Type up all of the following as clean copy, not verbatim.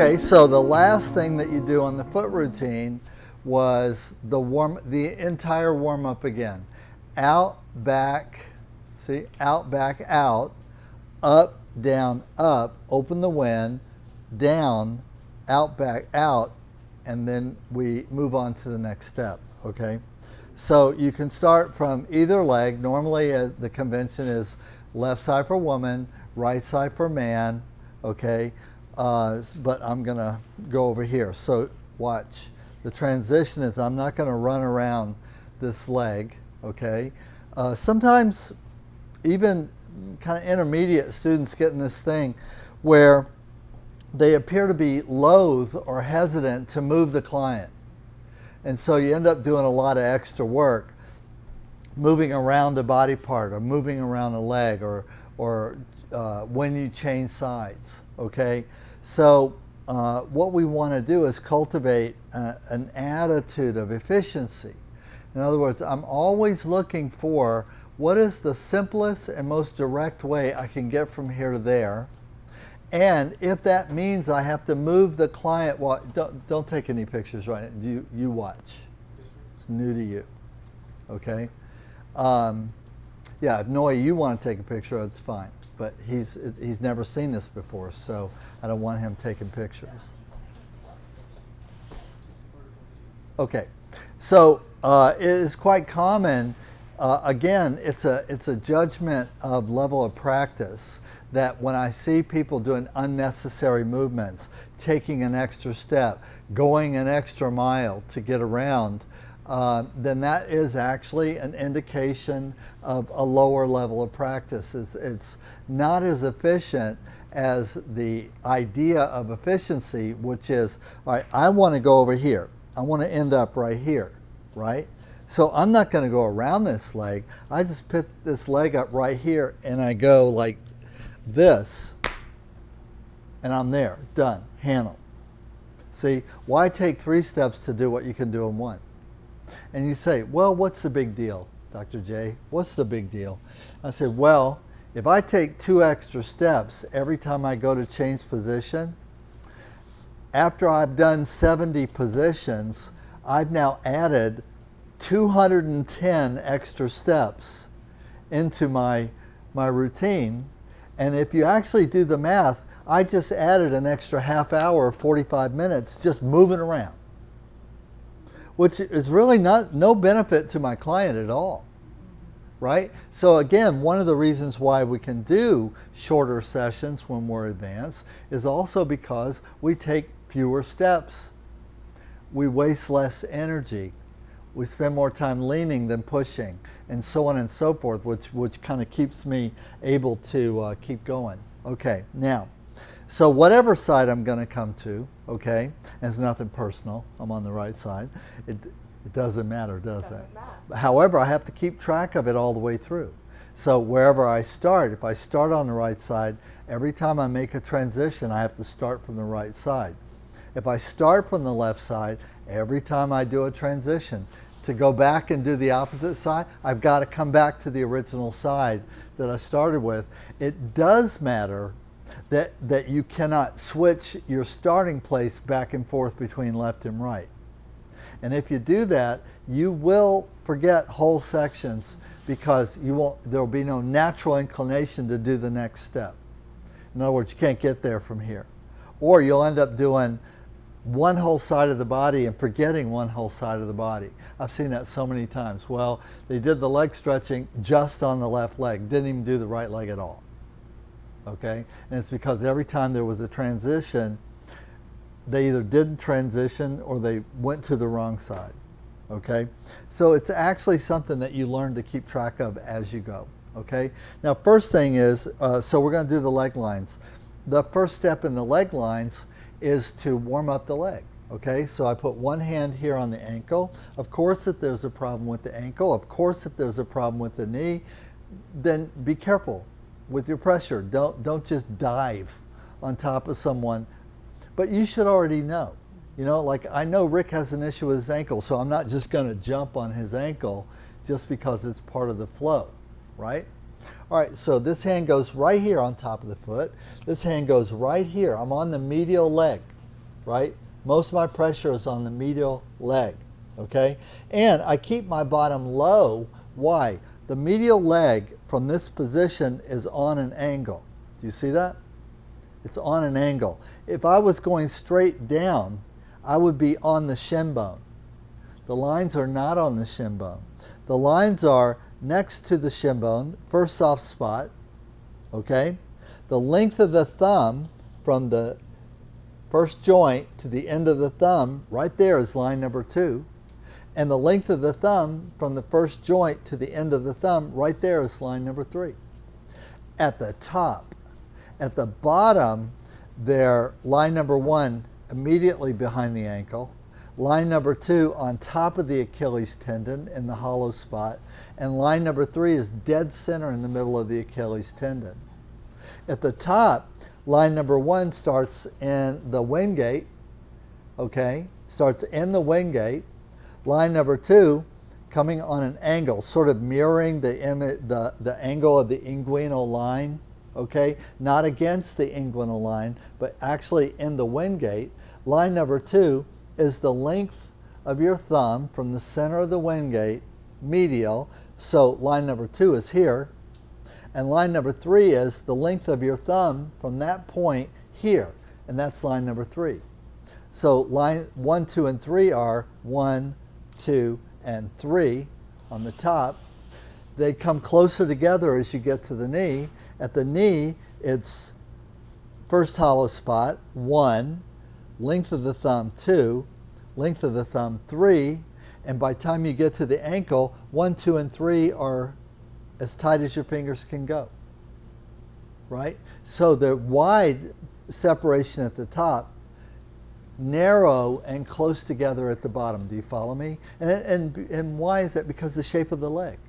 Okay, so the last thing that you do on the foot routine was the entire warm up again. Out, back, see, out, back, out, up, down, up, open the wind, down, out, back, out, and then we move on to the next step, okay? So you can start from either leg. Normally the convention is left side for woman, right side for man, okay? But I'm gonna go over here. So watch. The transition is I'm not gonna run around this leg, okay? Sometimes even kind of intermediate students get in this thing where they appear to be loath or hesitant to move the client. And so you end up doing a lot of extra work, moving around a body part or moving around a leg or when you change sides, okay? So what we want to do is cultivate an attitude of efficiency. In other words, I'm always looking for what is the simplest and most direct way I can get from here to there. And if that means I have to move the client, well, don't take any pictures right now. You watch. It's new to you, okay? Yeah, if Noe, you want to take a picture, it's fine. But he's never seen this before, so I don't want him taking pictures. Okay, so it is quite common. Again, it's a judgment of level of practice that when I see people doing unnecessary movements, taking an extra step, going an extra mile to get around, then that is actually an indication of a lower level of practice. It's not as efficient as the idea of efficiency, which is, all right, I want to go over here. I want to end up right here, right? So I'm not going to go around this leg. I just pick this leg up right here and I go like this, and I'm there, done, handle. See, why take 3 steps to do what you can do in 1? And you say, well, what's the big deal, Dr. J? What's the big deal? I said, well, if I take 2 extra steps every time I go to change position, after I've done 70 positions, I've now added 210 extra steps into my routine. And if you actually do the math, I just added an extra half hour, 45 minutes, just moving around, which is really no benefit to my client at all, right? So again, one of the reasons why we can do shorter sessions when we're advanced is also because we take fewer steps. We waste less energy. We spend more time leaning than pushing, and so on and so forth, which kind of keeps me able to keep going. Okay, now, so whatever side I'm going to come to, okay, and it's nothing personal, I'm on the right side, it doesn't matter, does it? However, I have to keep track of it all the way through. So wherever I start, if I start on the right side, every time I make a transition, I have to start from the right side. If I start from the left side, every time I do a transition, to go back and do the opposite side, I've got to come back to the original side that I started with. It does matter that you cannot switch your starting place back and forth between left and right. And if you do that, you will forget whole sections because there will be no natural inclination to do the next step. In other words, you can't get there from here. Or you'll end up doing one whole side of the body and forgetting one whole side of the body. I've seen that so many times. Well, they did the leg stretching just on the left leg, didn't even do the right leg at all. Okay? And it's because every time there was a transition, they either didn't transition or they went to the wrong side. Okay? So it's actually something that you learn to keep track of as you go. Okay? Now, first thing is, so we're going to do the leg lines. The first step in the leg lines is to warm up the leg. Okay, so I put one hand here on the ankle. Of course, if there's a problem with the ankle, of course, if there's a problem with the knee, then be careful with your pressure. Don't just dive on top of someone. But you should already know. You know, like I know Rick has an issue with his ankle, so I'm not just going to jump on his ankle just because it's part of the flow, right? All right, so this hand goes right here on top of the foot. This hand goes right here. I'm on the medial leg, right? Most of my pressure is on the medial leg, okay? And I keep my bottom low. Why? The medial leg from this position is on an angle. Do you see that? It's on an angle. If I was going straight down, I would be on the shin bone. The lines are not on the shin bone. The lines are next to the shin bone, first soft spot, okay? The length of the thumb from the first joint to the end of the thumb, right there is line number 2. And the length of the thumb from the first joint to the end of the thumb, right there is line number 3. At the top. At the bottom, they're line number 1 immediately behind the ankle, line number 2 on top of the Achilles tendon in the hollow spot, and line number 3 is dead center in the middle of the Achilles tendon. At the top, line number 1 starts in the wingate, okay, starts in the wingate. Line number 2 coming on an angle, sort of mirroring the angle of the inguinal line, okay, not against the inguinal line, but actually in the wingate. Line number 2 is the length of your thumb from the center of the wingate, medial, so line number 2 is here, and line number 3 is the length of your thumb from that point here, and that's line number 3. So line 1, 2, and 3 are 1, 2, and 3 on the top. They come closer together as you get to the knee. At the knee, it's first hollow spot, 1, length of the thumb 2, length of the thumb 3, and by the time you get to the ankle, 1, 2, and 3 are as tight as your fingers can go, right? So the wide separation at the top, narrow and close together at the bottom. Do you follow me? And why is that? Because the shape of the leg,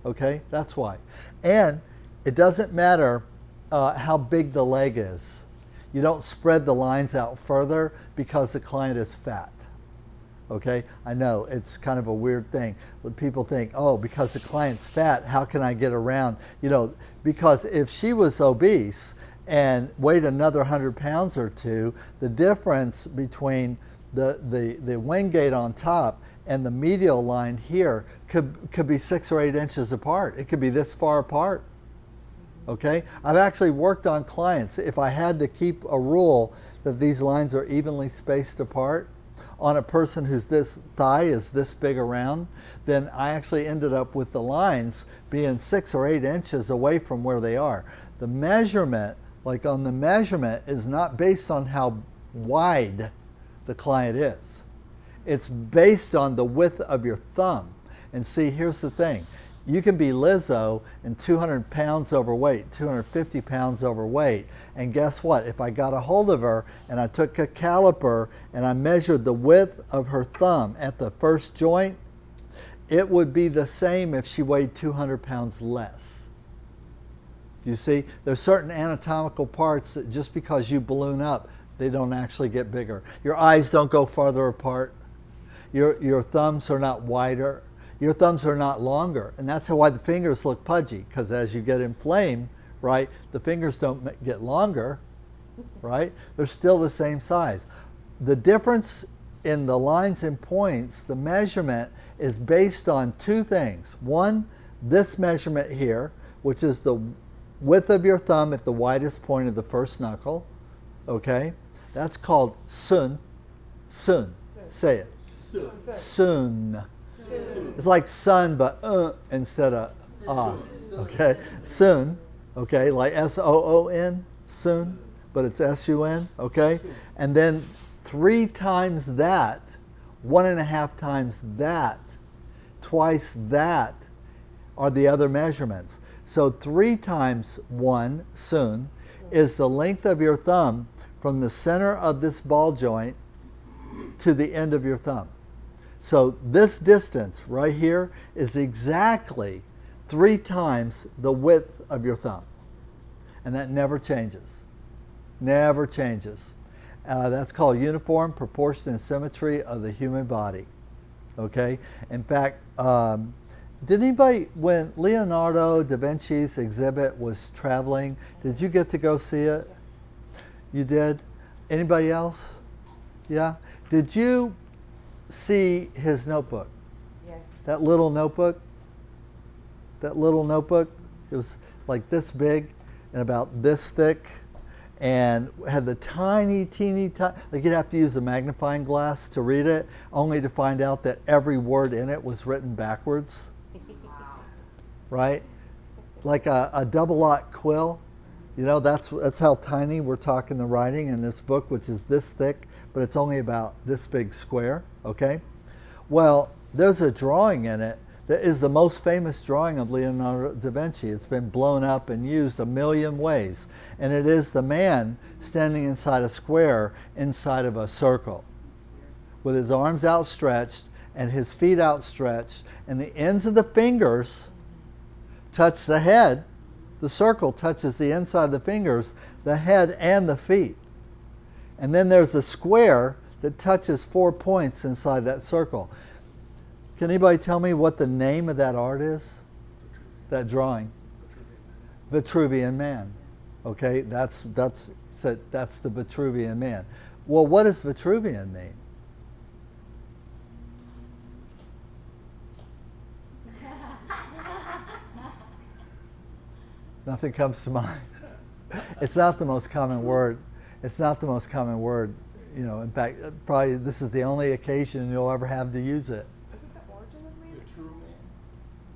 okay? That's why. And it doesn't matter how big the leg is. You don't spread the lines out further because the client is fat. Okay, I know it's kind of a weird thing. When people think, oh, because the client's fat, how can I get around? You know, because if she was obese and weighed another 100 pounds or 2, the difference between the wingate on top and the medial line here could be 6 or 8 inches apart. It could be this far apart. Okay, I've actually worked on clients. If I had to keep a rule that these lines are evenly spaced apart on a person whose this thigh is this big around, then I actually ended up with the lines being 6 or 8 inches away from where they are. The measurement, like on the measurement, is not based on how wide the client is. It's based on the width of your thumb. And see, here's the thing. You can be Lizzo and 200 pounds overweight, 250 pounds overweight, and guess what? If I got a hold of her and I took a caliper and I measured the width of her thumb at the first joint, it would be the same if she weighed 200 pounds less. Do you see? There's certain anatomical parts that just because you balloon up, they don't actually get bigger. Your eyes don't go farther apart. Your thumbs are not wider. Your thumbs are not longer, and that's why the fingers look pudgy, because as you get inflamed, right, the fingers don't get longer, right? They're still the same size. The difference in the lines and points, the measurement is based on 2 things. One, this measurement here, which is the width of your thumb at the widest point of the first knuckle, okay? That's called sun. Sun. Say it. Sun. It's like sun, but instead of okay? Sun, okay, like S-O-O-N, sun, but it's S-U-N, okay? And then 3 times that, 1.5 times that, twice that are the other measurements. So 3 times 1, sun, is the length of your thumb from the center of this ball joint to the end of your thumb. So this distance right here is exactly 3 times the width of your thumb. And that never changes. Never changes. That's called uniform proportion and symmetry of the human body. Okay? In fact, did anybody, when Leonardo da Vinci's exhibit was traveling, did you get to go see it? You did? Anybody else? Yeah. Did you see his notebook? Yes. That little notebook? That little notebook? It was like this big and about this thick and had the teeny, like you'd have to use a magnifying glass to read it, only to find out that every word in it was written backwards. Wow. Right? Like a double-lock quill. You know, that's how tiny we're talking the writing in this book, which is this thick, but it's only about this big square, okay? Well, there's a drawing in it that is the most famous drawing of Leonardo da Vinci. It's been blown up and used a million ways, and it is the man standing inside a square inside of a circle with his arms outstretched and his feet outstretched, and the ends of the fingers touch the head. The circle touches the inside of the fingers, the head, and the feet. And then there's a square that touches 4 points inside that circle. Can anybody tell me what the name of that art is? That drawing? Vitruvian Man. Okay, that's the Vitruvian Man. Well, what does Vitruvian mean? Nothing comes to mind. It's not the most common word. It's not the most common word. You know, in fact, probably this is the only occasion you'll ever have to use it. Is it the origin of man? The true man.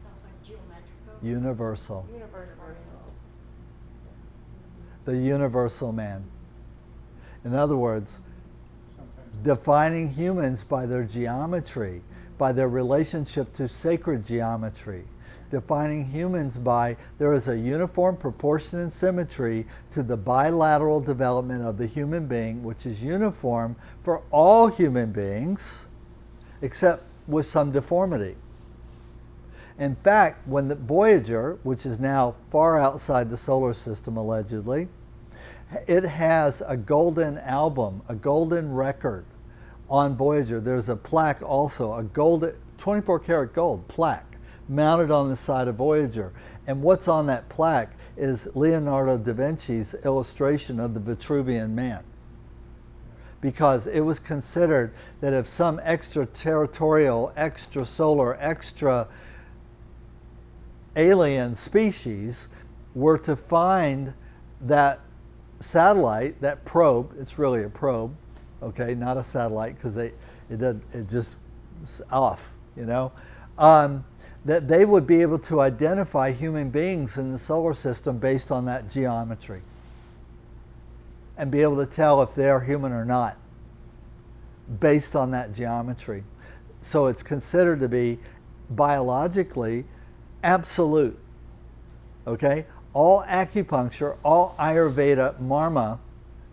Sounds like geometrical. Universal. Universal. The universal man. In other words, Sometimes defining humans by their geometry, by their relationship to sacred geometry. Defining humans by there is a uniform proportion and symmetry to the bilateral development of the human being, which is uniform for all human beings, except with some deformity. In fact, when the Voyager, which is now far outside the solar system allegedly, it has a golden album, a golden record on Voyager. There's a plaque also, a golden 24 karat gold plaque mounted on the side of Voyager. And what's on that plaque is Leonardo da Vinci's illustration of the Vitruvian Man. Because it was considered that if some extraterritorial, extrasolar, extra alien species were to find that satellite, that probe, it's really a probe, okay, not a satellite because it just off, you know, that they would be able to identify human beings in the solar system based on that geometry and be able to tell if they're human or not based on that geometry. So it's considered to be biologically absolute, okay? All acupuncture, all Ayurveda marma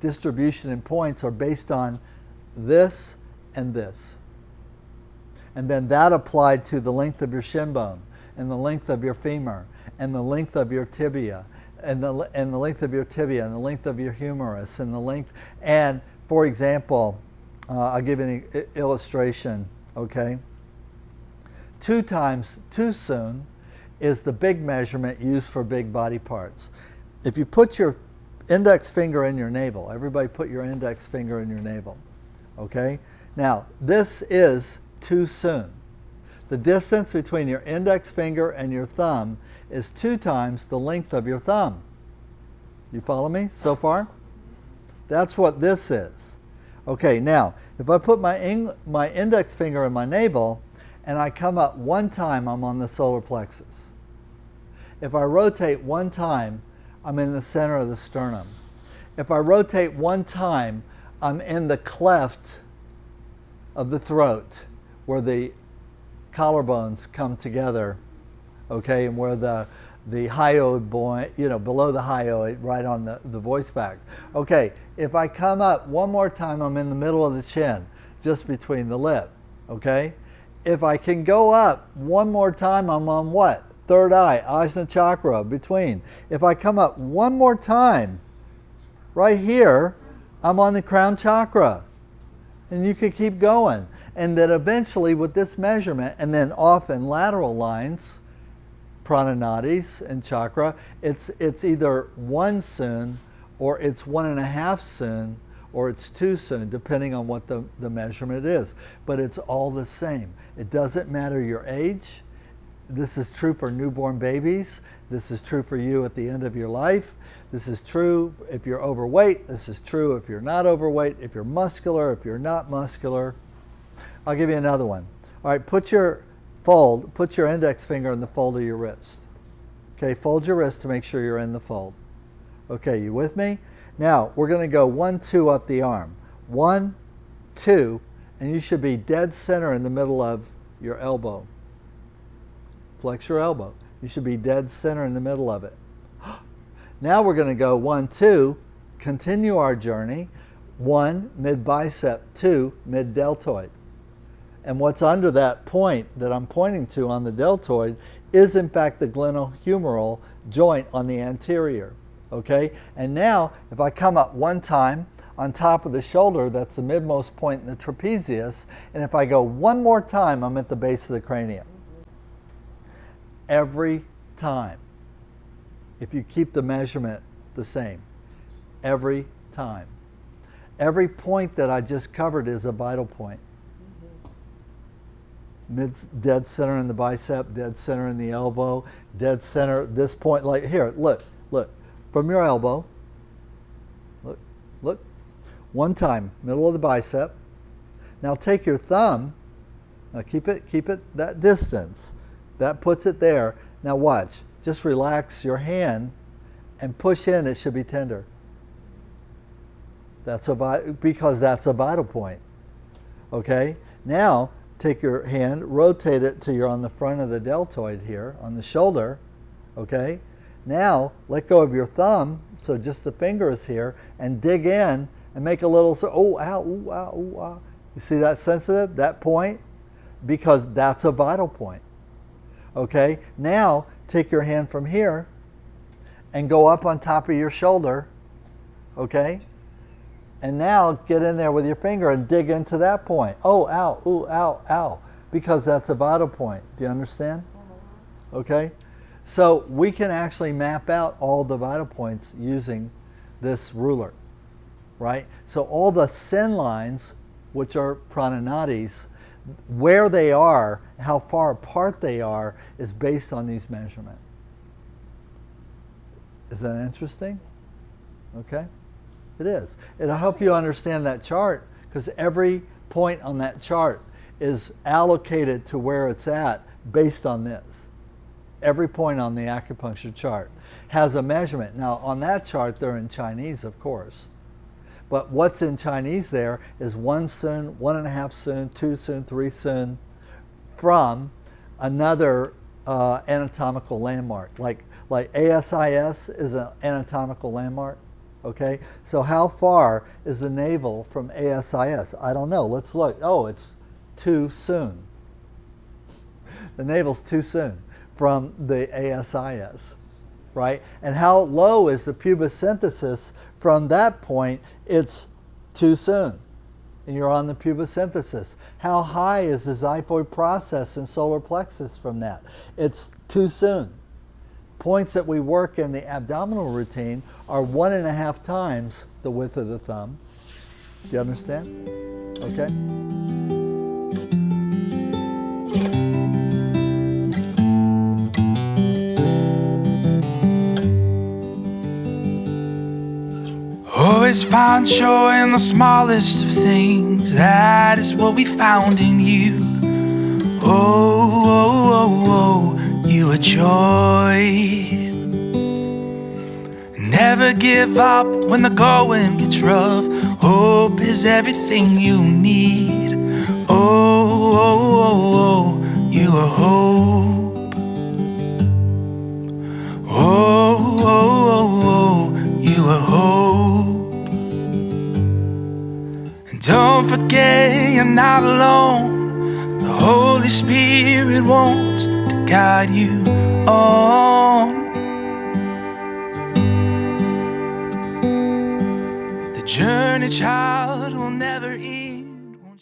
distribution and points are based on this and this. And then that applied to the length of your shin bone, and the length of your femur, and the length of your tibia, and the length of your tibia, and the length of your humerus, and the length. And for example, I'll give you an illustration. Okay, 2 times too soon is the big measurement used for big body parts. If you put your index finger in your navel, everybody put your index finger in your navel. Okay, now this is too soon. The distance between your index finger and your thumb is 2 times the length of your thumb. You follow me so far? That's what this is. Okay, now, if I put my index finger in my navel and I come up 1 time, I'm on the solar plexus. If I rotate 1 time, I'm in the center of the sternum. If I rotate 1 time, I'm in the cleft of the throat, where the collarbones come together, okay, and where the hyoid bone, you know, below the hyoid, right on the voice bag. Okay, if I come up 1 more time, I'm in the middle of the chin, just between the lip, okay? If I can go up 1 more time, I'm on what? 3rd eye, Ajna chakra, between. If I come up 1 more time, right here, I'm on the crown chakra. And you can keep going. And then eventually with this measurement, and then off in lateral lines, prana nadis and chakra, it's either 1 sun, or it's 1.5 sun, or it's too soon, depending on what the measurement is. But it's all the same. It doesn't matter your age. This is true for newborn babies. This is true for you at the end of your life. This is true if you're overweight. This is true if you're not overweight, if you're muscular, if you're not muscular. I'll give you another one. All right, put your index finger in the fold of your wrist. Okay, fold your wrist to make sure you're in the fold. Okay, you with me? Now, we're going to go 1, 2 up the arm. 1, 2, and you should be dead center in the middle of your elbow. Flex your elbow. You should be dead center in the middle of it. Now we're going to go 1, 2, continue our journey. 1, mid-bicep, 2, mid-deltoid. And what's under that point that I'm pointing to on the deltoid is in fact the glenohumeral joint on the anterior. Okay? And now, if I come up one time on top of the shoulder, that's the midmost point in the trapezius, and if I go one more time, I'm at the base of the cranium. Every time. If you keep the measurement the same. Every time. Every point that I just covered is a vital point. Dead center in the bicep, dead center in the elbow, dead center, this point, like here, look, from your elbow, look, one time, middle of the bicep. Now take your thumb, now keep it that distance. That puts it there. Now watch, just relax your hand and push in, it should be tender. Because that's a vital point. Okay? Now, take your hand, rotate it till you're on the front of the deltoid here, on the shoulder. Okay? Now, let go of your thumb, so just the fingers here, and dig in and make a little, oh, ow, ooh, ow, ooh, ow. You see that sensitive, that point? Because that's a vital point. Okay? Now, take your hand from here and go up on top of your shoulder. Okay? And now get in there with your finger and dig into that point. Oh, ow, ooh, ow, ow. Because that's a vital point. Do you understand? Okay? So we can actually map out all the vital points using this ruler. Right? So all the sin lines, which are prananadis, where they are, how far apart they are, is based on these measurements. Is that interesting? Okay? It is. It'll help you understand that chart, because every point on that chart is allocated to where it's at based on this. Every point on the acupuncture chart has a measurement. Now, on that chart, they're in Chinese, of course. But what's in Chinese there is 1 sun, 1.5 sun, 2 sun, 3 sun from another anatomical landmark. Like ASIS is an anatomical landmark. Okay, so how far is the navel from ASIS? I don't know. Let's look. Oh, it's too soon. The navel's too soon from the ASIS, right? And how low is the pubis symphysis from that point? It's too soon. And you're on the pubis symphysis. How high is the xiphoid process and solar plexus from that? It's too soon. Points that we work in the abdominal routine are 1.5 times the width of the thumb. Do you understand? Okay? Always find joy in the smallest of things. That is what we found in you. Oh, oh, oh, oh, you are joy. Never give up when the going gets rough. Hope is everything you need. Oh, oh, oh, oh, you are hope. Oh, oh, oh, oh, you are hope. And don't forget you're not alone. The Holy Spirit wants to guide you on. The journey, child, will never end.